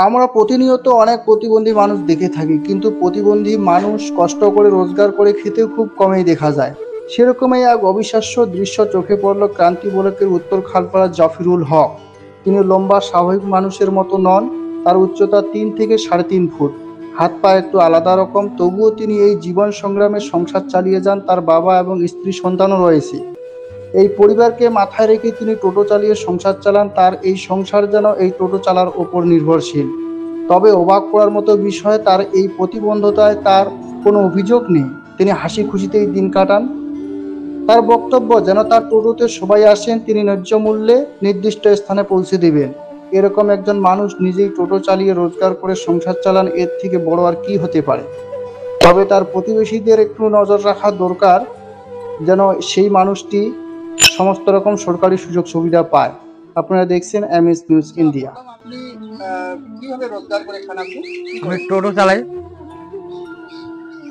আমরা প্রতিনিয়ত অনেক প্রতিবন্ধী মানুষ দেখে থাকি, কিন্তু প্রতিবন্ধী মানুষ কষ্ট করে রোজগার করে খেতেও খুব কমই দেখা যায়। সেরকমই এক অবিশ্বাস্য দৃশ্য চোখে পড়ল ক্রান্তি ব্লকের উত্তর খালপাড়ার জাফিরুল হক। তিনি লম্বা স্বাভাবিক মানুষের মতো নন। তার উচ্চতা 3 থেকে 3.5 ফুট। হাত পা একটু আলাদা রকম, তবুও তিনি এই জীবন সংগ্রামে সংসার চালিয়ে যান। তার বাবা এবং স্ত্রী সন্তানও রয়েছে। এই পরিবারকে মাথায় রেখে তিনি টোটো চালিয়ে সংসার চালান। তার এই সংসার যেন এই টোটো চালার ওপর নির্ভরশীল। তবে অবাক করার মতো বিষয়, তার এই প্রতিবন্ধতায় তার কোনো অভিযোগ নেই। তিনি হাসি খুশিতেই দিন কাটান। তার বক্তব্য, যেন তার টোটোতে সবাই আসেন, তিনি ন্যায্য মূল্যে নির্দিষ্ট স্থানে পৌঁছে দিবেন। এরকম একজন মানুষ নিজেই টোটো চালিয়ে রোজগার করে সংসার চালান, এর থেকে বড় আর কি হতে পারে। তবে তার প্রতিবেশীদের একটু নজর রাখা দরকার, যেন সেই মানুষটি সমস্ত রকম সরকারি সুযোগ সুবিধা পায়। আপনারা দেখছেন এমএস নিউজ আচ্ছা, ইন্ডিয়া। বললাম আপনি কিভাবে রোজগার করে খান আপনি? কি আমি করেন? টোটো চালাই।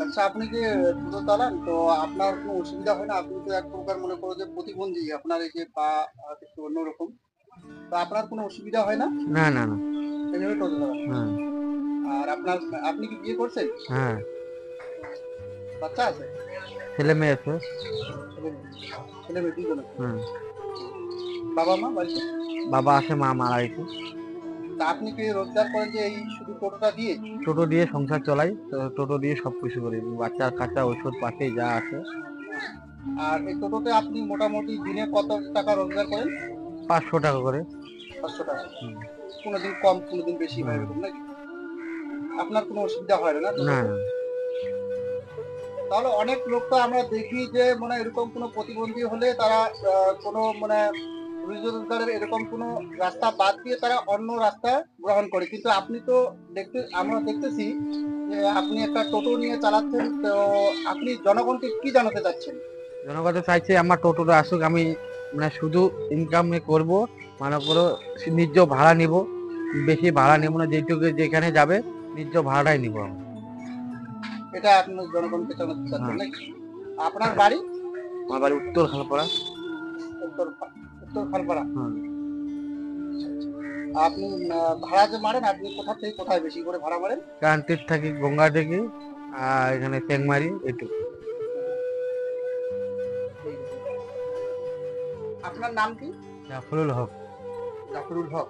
আচ্ছা, আপনি যে টোটো চালান, তো আপনার কোনো অসুবিধা হয় না? আপনি তো এক প্রকার মনে করো যে প্রতিবন্ধী, আপনার এই যে পা একটু অন্যরকম। তো আপনার কোনো অসুবিধা হয় না না, না, না। এইভাবে টোটো চালান? হ্যাঁ, আর আপনি কি বিয়ে করছেন? হ্যাঁ। বাচ্চা আছে? ছেলে মেয়ে আছে। ছেলে ছেলে মেয়ে দুজন আছে? হুম। বাবা মা বাড়িতে? বাবা আছে, মা মারা গেছে। তা আপনি কি রোজগার করেন যে এই শুধু টোটোটা দিয়ে? টোটো দিয়ে সংসার চলাই, তো টোটো দিয়ে সবকিছু করি, বাচ্চার কাচ্চা ওষুধ পাতি যা আছে। আর এই টোটোতে আপনি মোটামুটি দিনে কত টাকা রোজগার করেন? 500 টাকা করে। 500 টাকা? হুম। কোনোদিন কম কোনোদিন বেশি হয় হুম। এরকম নাকি? আপনার কোনো অসুবিধা হয় না না, টোটোতে? না। তাহলে অনেক লোক তো আমরা দেখি যে মানে এরকম কোনো প্রতিবন্ধী হলে তারা কোনো মানে রোজগারের এরকম কোনো রাস্তা বাদ দিয়ে তারা অন্য রাস্তা গ্রহণ করে, কিন্তু আপনি তো আমরা দেখতেছি যে আপনি একটা টোটো নিয়ে চালাচ্ছেন, তো আপনি জনগণকে কি জানাতে চাচ্ছেন? জনগণ চাইছে আমার টোটোটা আসুক, আমি মানে শুধু ইনকাম করব, মনে করো নিজ ভাড়া নিব, বেশি ভাড়া নেব না, যেটুকু যেখানে যাবে নিজ ভাড়াটাই নিব আমি। এটা আপনি জনগণকে জানাতে চাচ্ছেন হ্যাঁ। নাকি? আপনার বাড়ি? আমার বাড়ি উত্তর খালপাড়া। উত্তর উত্তর খালপাড়া? হুম। আপনি ভাড়া যে মারেন, আপনি কোথা থেকে কোথায় বেশি করে ভাড়া মারেন? কান্তির থাকি, গঙ্গা থেকে, আর এখানে চেংমারি এইটুকু। আপনার নাম কি? জাফরুল হক। জাফরুল হক।